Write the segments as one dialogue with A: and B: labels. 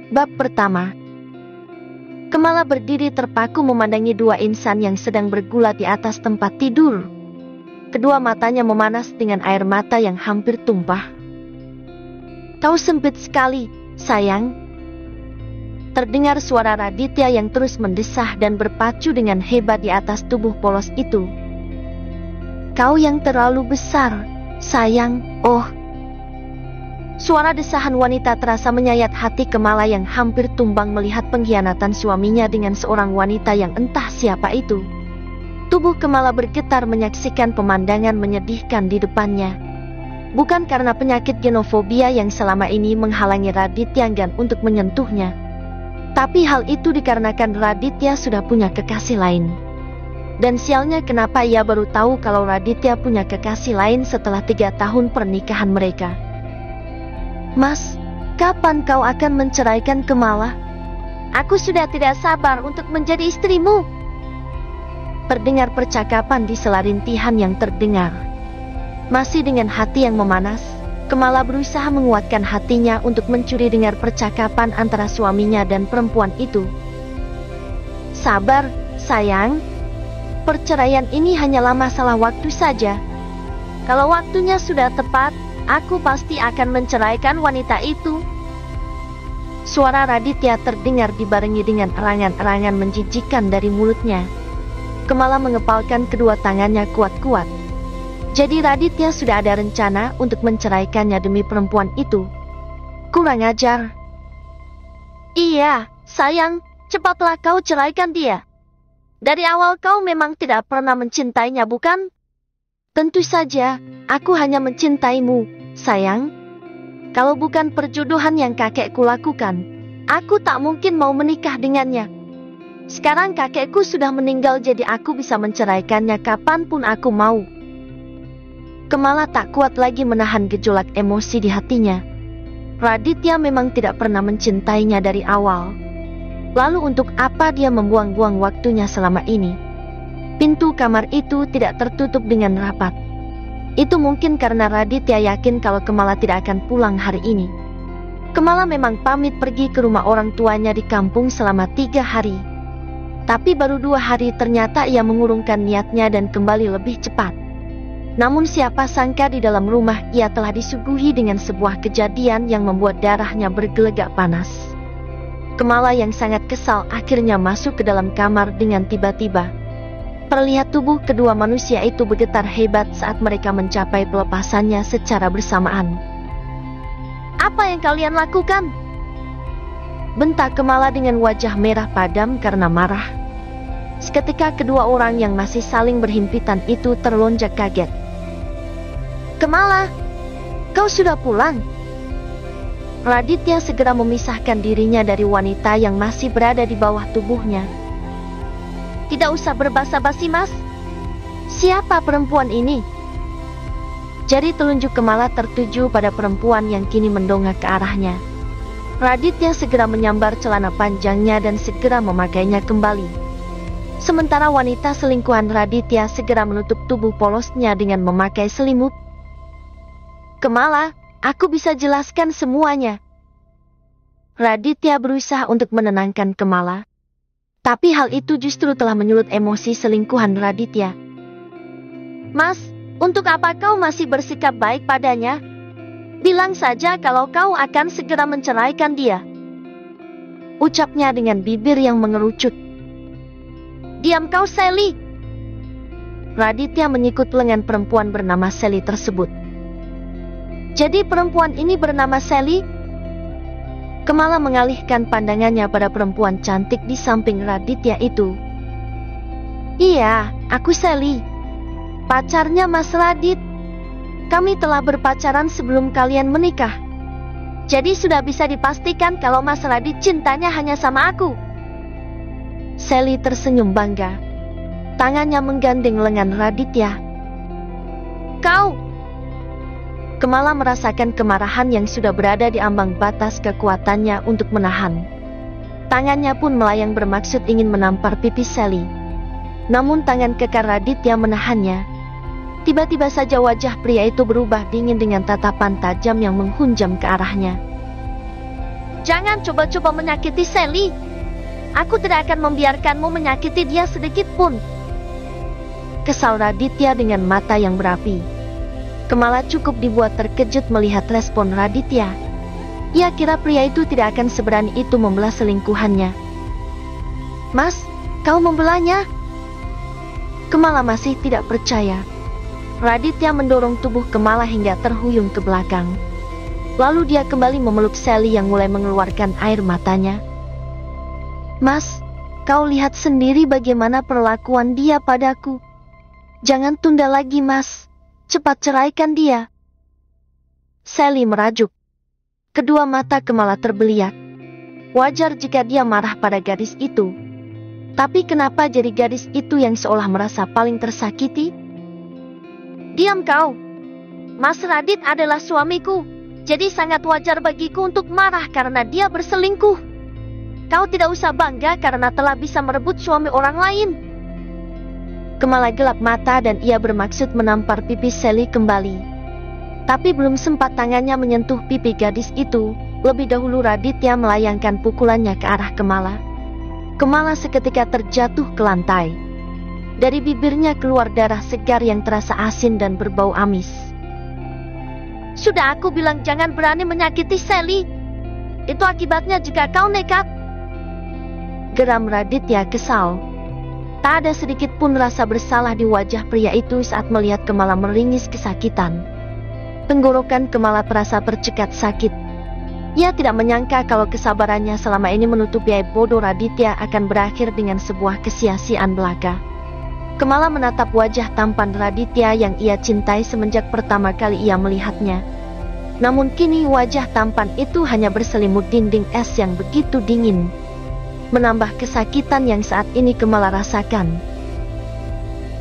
A: Bab pertama. Kemala berdiri terpaku memandangi dua insan yang sedang bergulat di atas tempat tidur. Kedua matanya memanas dengan air mata yang hampir tumpah. "Kau sempit sekali, sayang." Terdengar suara Raditya yang terus mendesah dan berpacu dengan hebat di atas tubuh polos itu. "Kau yang terlalu besar, sayang, oh." Suara desahan wanita terasa menyayat hati Kemala yang hampir tumbang melihat pengkhianatan suaminya dengan seorang wanita yang entah siapa itu. Tubuh Kemala bergetar menyaksikan pemandangan menyedihkan di depannya. Bukan karena penyakit genofobia yang selama ini menghalangi Raditya enggan untuk menyentuhnya. Tapi hal itu dikarenakan Raditya sudah punya kekasih lain. Dan sialnya kenapa ia baru tahu kalau Raditya punya kekasih lain setelah 3 tahun pernikahan mereka. "Mas, kapan kau akan menceraikan Kemala? Aku sudah tidak sabar untuk menjadi istrimu." Terdengar percakapan di sela rintihan yang terdengar. Masih dengan hati yang memanas, Kemala berusaha menguatkan hatinya untuk mencuri dengar percakapan antara suaminya dan perempuan itu. "Sabar, sayang. Perceraian ini hanyalah masalah waktu saja. Kalau waktunya sudah tepat, aku pasti akan menceraikan wanita itu." Suara Raditya terdengar dibarengi dengan erangan-erangan menjijikkan dari mulutnya. Kemala mengepalkan kedua tangannya kuat-kuat. Jadi Raditya sudah ada rencana untuk menceraikannya demi perempuan itu. Kurang ajar. "Iya, sayang, cepatlah kau ceraikan dia. Dari awal kau memang tidak pernah mencintainya, bukan?" "Tentu saja, aku hanya mencintaimu, sayang. Kalau bukan perjodohan yang kakekku lakukan, aku tak mungkin mau menikah dengannya. Sekarang kakekku sudah meninggal, jadi aku bisa menceraikannya kapanpun aku mau." Kemala tak kuat lagi menahan gejolak emosi di hatinya. Raditya memang tidak pernah mencintainya dari awal. Lalu untuk apa dia membuang-buang waktunya selama ini? Pintu kamar itu tidak tertutup dengan rapat. Itu mungkin karena Raditya yakin kalau Kemala tidak akan pulang hari ini. Kemala memang pamit pergi ke rumah orang tuanya di kampung selama 3 hari. Tapi baru 2 hari ternyata ia mengurungkan niatnya dan kembali lebih cepat. Namun siapa sangka di dalam rumah ia telah disuguhi dengan sebuah kejadian yang membuat darahnya bergelegak panas. Kemala yang sangat kesal akhirnya masuk ke dalam kamar dengan tiba-tiba. Terlihat tubuh kedua manusia itu bergetar hebat saat mereka mencapai pelepasannya secara bersamaan. "Apa yang kalian lakukan?" bentak Kemala dengan wajah merah padam karena marah. Seketika kedua orang yang masih saling berhimpitan itu terlonjak kaget. "Kemala, kau sudah pulang?" Raditya segera memisahkan dirinya dari wanita yang masih berada di bawah tubuhnya. "Tidak usah berbasa-basi, Mas. Siapa perempuan ini?" Jari telunjuk Kemala tertuju pada perempuan yang kini mendongak ke arahnya. Raditya segera menyambar celana panjangnya dan segera memakainya kembali. Sementara wanita selingkuhan Raditya segera menutup tubuh polosnya dengan memakai selimut. "Kemala, aku bisa jelaskan semuanya." Raditya berusaha untuk menenangkan Kemala. Tapi hal itu justru telah menyulut emosi selingkuhan Raditya. "Mas, untuk apa kau masih bersikap baik padanya? Bilang saja kalau kau akan segera menceraikan dia," ucapnya dengan bibir yang mengerucut. "Diam kau, Sally." Raditya menyikut lengan perempuan bernama Sally tersebut. "Jadi perempuan ini bernama Sally?" Kemala mengalihkan pandangannya pada perempuan cantik di samping Raditya itu. "Iya, aku Sally. Pacarnya Mas Radit. Kami telah berpacaran sebelum kalian menikah. Jadi sudah bisa dipastikan kalau Mas Radit cintanya hanya sama aku." Sally tersenyum bangga. Tangannya menggandeng lengan Raditya. "Kau!" Kemala merasakan kemarahan yang sudah berada di ambang batas kekuatannya untuk menahan. Tangannya pun melayang bermaksud ingin menampar pipi Sally. Namun tangan kekar Raditya menahannya. Tiba-tiba saja wajah pria itu berubah dingin dengan tatapan tajam yang menghunjam ke arahnya. Jangan coba-coba menyakiti Sally. Aku tidak akan membiarkanmu menyakiti dia sedikit pun. Kesal Raditya dengan mata yang berapi. Kemala cukup dibuat terkejut melihat respon Raditya. Ia kira pria itu tidak akan seberani itu membelah selingkuhannya. Mas, kau membelanya? Kemala masih tidak percaya. Raditya mendorong tubuh Kemala hingga terhuyung ke belakang. Lalu dia kembali memeluk Sally yang mulai mengeluarkan air matanya. Mas, kau lihat sendiri bagaimana perlakuan dia padaku. Jangan tunda lagi, Mas. Cepat ceraikan dia. Sally merajuk. Kedua mata Kemala terbeliak. Wajar jika dia marah pada gadis itu. Tapi kenapa jadi gadis itu yang seolah merasa paling tersakiti? Diam kau. Mas Radit adalah suamiku. Jadi sangat wajar bagiku untuk marah karena dia berselingkuh. Kau tidak usah bangga karena telah bisa merebut suami orang lain. Kemala gelap mata dan ia bermaksud menampar pipi Sally kembali. Tapi belum sempat tangannya menyentuh pipi gadis itu, lebih dahulu Raditya melayangkan pukulannya ke arah Kemala. Kemala seketika terjatuh ke lantai. Dari bibirnya keluar darah segar yang terasa asin dan berbau amis. Sudah aku bilang jangan berani menyakiti Sally. Itu akibatnya jika kau nekat. Geram Raditya kesal. Tak ada sedikit pun rasa bersalah di wajah pria itu saat melihat Kemala meringis kesakitan. Tenggorokan Kemala terasa tercekat sakit. Ia tidak menyangka kalau kesabarannya selama ini menutupi aib bodoh Raditya akan berakhir dengan sebuah kesia-siaan belaka. Kemala menatap wajah tampan Raditya yang ia cintai semenjak pertama kali ia melihatnya. Namun kini wajah tampan itu hanya berselimut dinding es yang begitu dingin. Menambah kesakitan yang saat ini Kemala rasakan.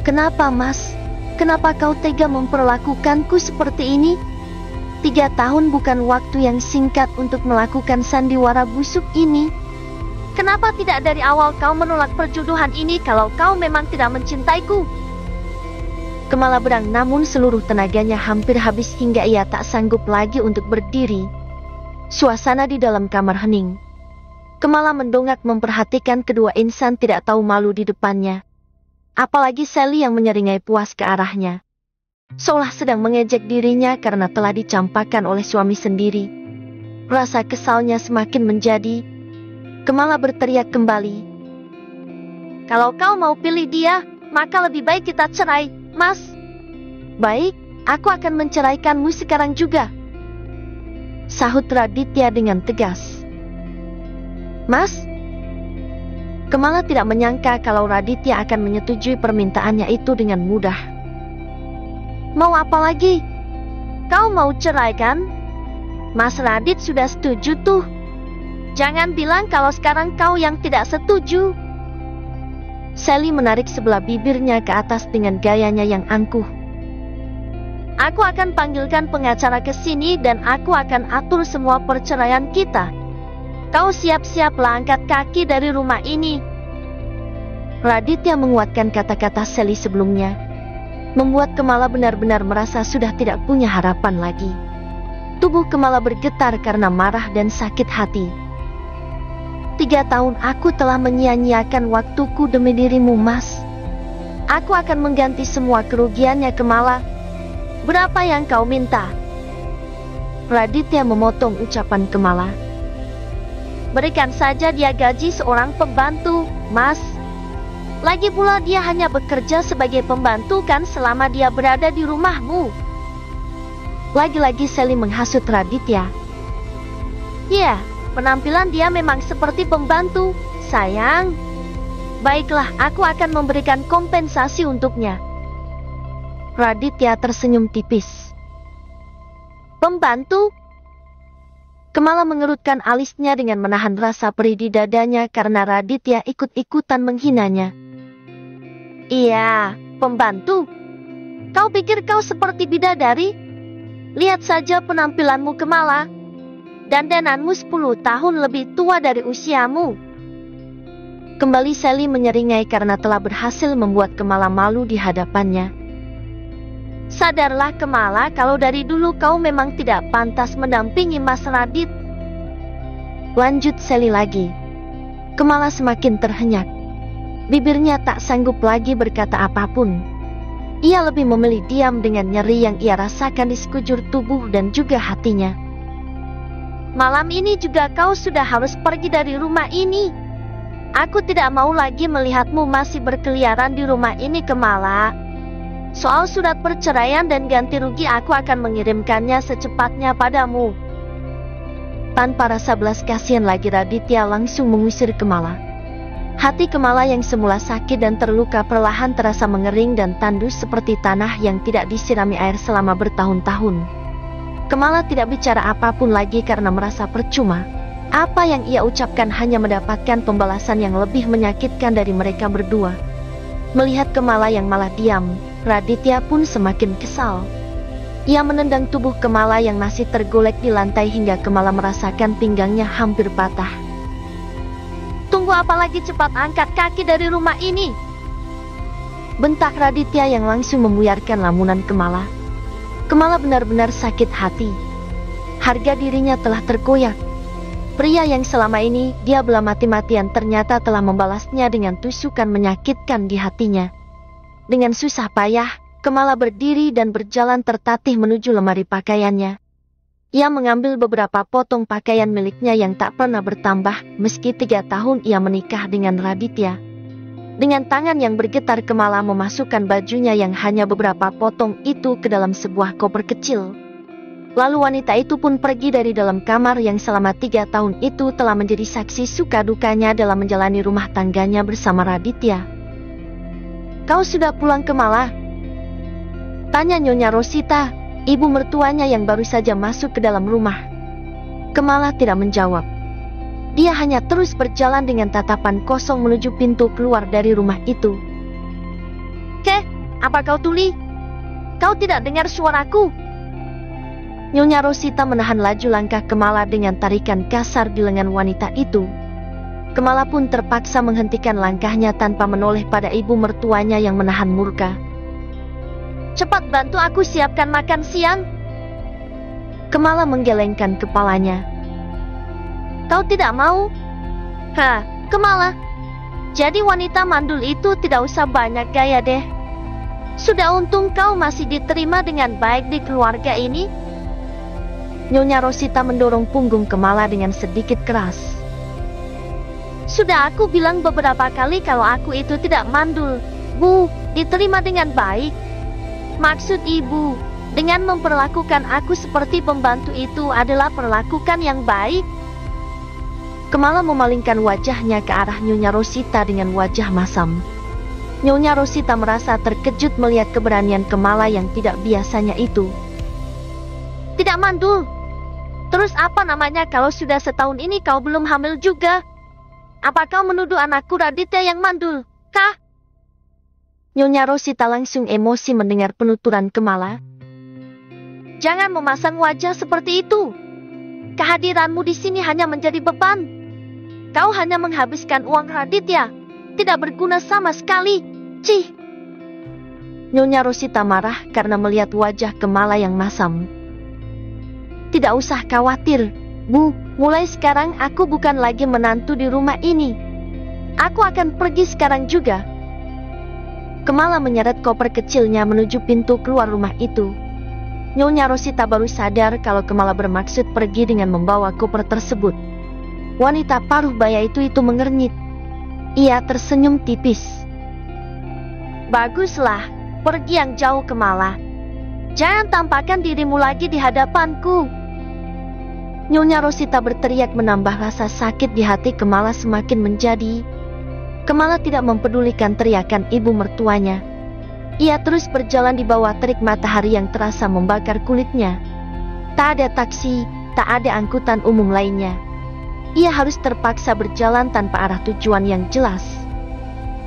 A: Kenapa, Mas? Kenapa kau tega memperlakukanku seperti ini? 3 tahun bukan waktu yang singkat untuk melakukan sandiwara busuk ini. Kenapa tidak dari awal kau menolak perjodohan ini kalau kau memang tidak mencintaiku? Kemala berang namun seluruh tenaganya hampir habis hingga ia tak sanggup lagi untuk berdiri. Suasana di dalam kamar hening. Kemala mendongak memperhatikan kedua insan tidak tahu malu di depannya. Apalagi Sally yang menyeringai puas ke arahnya. Seolah sedang mengejek dirinya karena telah dicampakkan oleh suami sendiri. Rasa kesalnya semakin menjadi. Kemala berteriak kembali. Kalau kau mau pilih dia, maka lebih baik kita cerai, Mas. Baik, aku akan menceraikanmu sekarang juga. Sahut Raditya dengan tegas. Mas? Kemala tidak menyangka kalau Raditya akan menyetujui permintaannya itu dengan mudah. Mau apa lagi? Kau mau cerai kan? Mas Radit sudah setuju tuh. Jangan bilang kalau sekarang kau yang tidak setuju. Sally menarik sebelah bibirnya ke atas dengan gayanya yang angkuh. Aku akan panggilkan pengacara ke sini dan aku akan atur semua perceraian kita. Kau siap-siaplah angkat kaki dari rumah ini. Raditya menguatkan kata-kata Sally sebelumnya. Membuat Kemala benar-benar merasa sudah tidak punya harapan lagi. Tubuh Kemala bergetar karena marah dan sakit hati. 3 tahun aku telah menyia-nyiakan waktuku demi dirimu, Mas. Aku akan mengganti semua kerugiannya, Kemala. Berapa yang kau minta? Raditya memotong ucapan Kemala. Berikan saja dia gaji seorang pembantu, Mas. Lagi pula dia hanya bekerja sebagai pembantu kan selama dia berada di rumahmu. Lagi-lagi Sally menghasut Raditya. Ya, penampilan dia memang seperti pembantu, sayang. Baiklah, aku akan memberikan kompensasi untuknya. Raditya tersenyum tipis. Pembantu? Kemala mengerutkan alisnya dengan menahan rasa perih di dadanya karena Raditya ikut-ikutan menghinanya. Iya, pembantu. Kau pikir kau seperti bidadari? Lihat saja penampilanmu, Kemala. Dandananmu 10 tahun lebih tua dari usiamu. Kembali Sally menyeringai karena telah berhasil membuat Kemala malu di hadapannya. Sadarlah Kemala kalau dari dulu kau memang tidak pantas mendampingi Mas Radit. Lanjut Sally lagi. Kemala semakin terhenyak. Bibirnya tak sanggup lagi berkata apapun. Ia lebih memilih diam dengan nyeri yang ia rasakan di sekujur tubuh dan juga hatinya. Malam ini juga kau sudah harus pergi dari rumah ini. Aku tidak mau lagi melihatmu masih berkeliaran di rumah ini, Kemala. Soal surat perceraian dan ganti rugi aku akan mengirimkannya secepatnya padamu. Tanpa rasa belas kasihan lagi, Raditya langsung mengusir Kemala. Hati Kemala yang semula sakit dan terluka perlahan terasa mengering dan tandus seperti tanah yang tidak disirami air selama bertahun-tahun. Kemala tidak bicara apapun lagi karena merasa percuma. Apa yang ia ucapkan hanya mendapatkan pembalasan yang lebih menyakitkan dari mereka berdua. Melihat Kemala yang malah diam, Raditya pun semakin kesal. Ia menendang tubuh Kemala yang masih tergolek di lantai hingga Kemala merasakan pinggangnya hampir patah. Tunggu apa lagi, cepat angkat kaki dari rumah ini! Bentak Raditya yang langsung membuyarkan lamunan Kemala. Kemala benar-benar sakit hati. Harga dirinya telah terkoyak. Pria yang selama ini dia bela mati-matian ternyata telah membalasnya dengan tusukan menyakitkan di hatinya. Dengan susah payah, Kemala berdiri dan berjalan tertatih menuju lemari pakaiannya. Ia mengambil beberapa potong pakaian miliknya yang tak pernah bertambah meski 3 tahun ia menikah dengan Raditya. Dengan tangan yang bergetar Kemala memasukkan bajunya yang hanya beberapa potong itu ke dalam sebuah koper kecil. Lalu wanita itu pun pergi dari dalam kamar yang selama 3 tahun itu telah menjadi saksi suka dukanya dalam menjalani rumah tangganya bersama Raditya. Kau sudah pulang, Kemala? Tanya Nyonya Rosita, ibu mertuanya yang baru saja masuk ke dalam rumah. Kemala tidak menjawab. Dia hanya terus berjalan dengan tatapan kosong menuju pintu keluar dari rumah itu. Apa kau tuli? Kau tidak dengar suaraku? Nyonya Rosita menahan laju langkah Kemala dengan tarikan kasar di lengan wanita itu. Kemala pun terpaksa menghentikan langkahnya tanpa menoleh pada ibu mertuanya yang menahan murka. Cepat bantu aku siapkan makan siang. Kemala menggelengkan kepalanya. Kau tidak mau? Kemala. Jadi wanita mandul itu tidak usah banyak gaya deh. Sudah untung kau masih diterima dengan baik di keluarga ini. Nyonya Rosita mendorong punggung Kemala dengan sedikit keras. Sudah aku bilang beberapa kali kalau aku itu tidak mandul. Bu, diterima dengan baik. Maksud ibu, dengan memperlakukan aku seperti pembantu itu adalah perlakukan yang baik. Kemala memalingkan wajahnya ke arah Nyonya Rosita dengan wajah masam. Nyonya Rosita merasa terkejut melihat keberanian Kemala yang tidak biasanya itu. Tidak mandul? Terus apa namanya kalau sudah setahun ini kau belum hamil juga? Apa kau menuduh anakku Raditya yang mandul, kah? Nyonya Rosita langsung emosi mendengar penuturan Kemala. Jangan memasang wajah seperti itu. Kehadiranmu di sini hanya menjadi beban. Kau hanya menghabiskan uang Raditya. Tidak berguna sama sekali. Cih. Nyonya Rosita marah karena melihat wajah Kemala yang masam. Tidak usah khawatir, Bu. Mulai sekarang aku bukan lagi menantu di rumah ini. Aku akan pergi sekarang juga. Kemala menyeret koper kecilnya menuju pintu keluar rumah itu. Nyonya Rosita baru sadar kalau Kemala bermaksud pergi dengan membawa koper tersebut. Wanita paruh baya itu mengernyit. Ia tersenyum tipis. Baguslah, pergi yang jauh Kemala. Jangan tampakkan dirimu lagi di hadapanku. Nyonya Rosita berteriak menambah rasa sakit di hati Kemala semakin menjadi. Kemala tidak mempedulikan teriakan ibu mertuanya. Ia terus berjalan di bawah terik matahari yang terasa membakar kulitnya. Tak ada taksi, tak ada angkutan umum lainnya. Ia harus terpaksa berjalan tanpa arah tujuan yang jelas.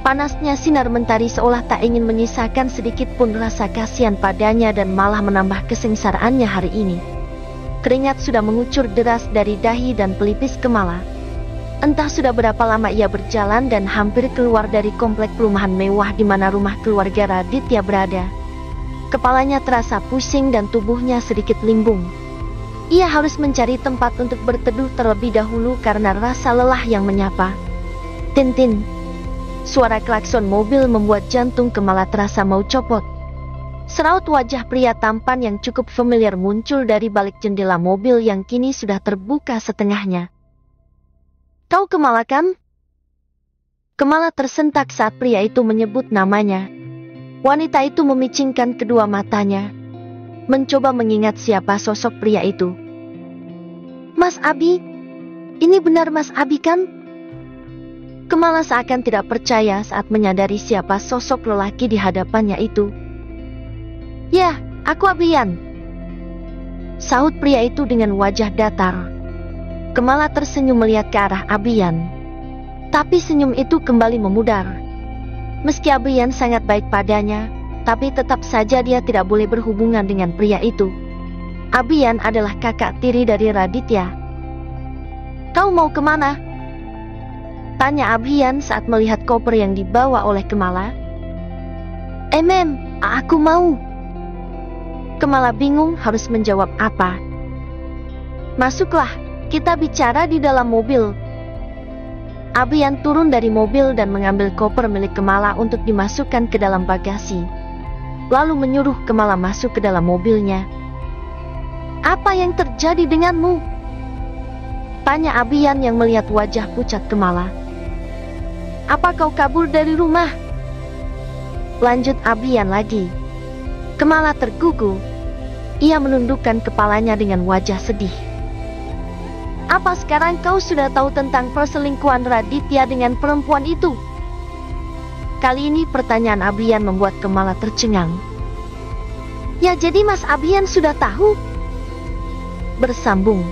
A: Panasnya sinar mentari seolah tak ingin menyisakan sedikit pun rasa kasihan padanya dan malah menambah kesengsaraannya hari ini. Keringat sudah mengucur deras dari dahi dan pelipis Kemala. Entah sudah berapa lama ia berjalan dan hampir keluar dari komplek perumahan mewah di mana rumah keluarga Raditya berada. Kepalanya terasa pusing dan tubuhnya sedikit limbung. Ia harus mencari tempat untuk berteduh terlebih dahulu karena rasa lelah yang menyapa. Tintin. Suara klakson mobil membuat jantung Kemala terasa mau copot. Seraut wajah pria tampan yang cukup familiar muncul dari balik jendela mobil yang kini sudah terbuka setengahnya. Kau Kemala kan? Kemala tersentak saat pria itu menyebut namanya. Wanita itu memicingkan kedua matanya, mencoba mengingat siapa sosok pria itu. Mas Abi? Ini benar Mas Abi kan? Kemala seakan tidak percaya saat menyadari siapa sosok lelaki di hadapannya itu. Ya, aku Abian. Sahut pria itu dengan wajah datar. Kemala tersenyum melihat ke arah Abian. Tapi senyum itu kembali memudar. Meski Abian sangat baik padanya, tapi tetap saja dia tidak boleh berhubungan dengan pria itu. Abian adalah kakak tiri dari Raditya. Kau mau kemana? Tanya Abian saat melihat koper yang dibawa oleh Kemala. Aku mau. Kemala bingung harus menjawab apa. Masuklah, kita bicara di dalam mobil. Abian turun dari mobil dan mengambil koper milik Kemala untuk dimasukkan ke dalam bagasi. Lalu menyuruh Kemala masuk ke dalam mobilnya. Apa yang terjadi denganmu? Tanya Abian yang melihat wajah pucat Kemala. Apa kau kabur dari rumah? Lanjut Abian lagi. Kemala tergugu. Ia menundukkan kepalanya dengan wajah sedih. Apa sekarang kau sudah tahu tentang perselingkuhan Raditya dengan perempuan itu? Kali ini pertanyaan Abian membuat Kemala tercengang. Ya jadi Mas Abian sudah tahu? Bersambung.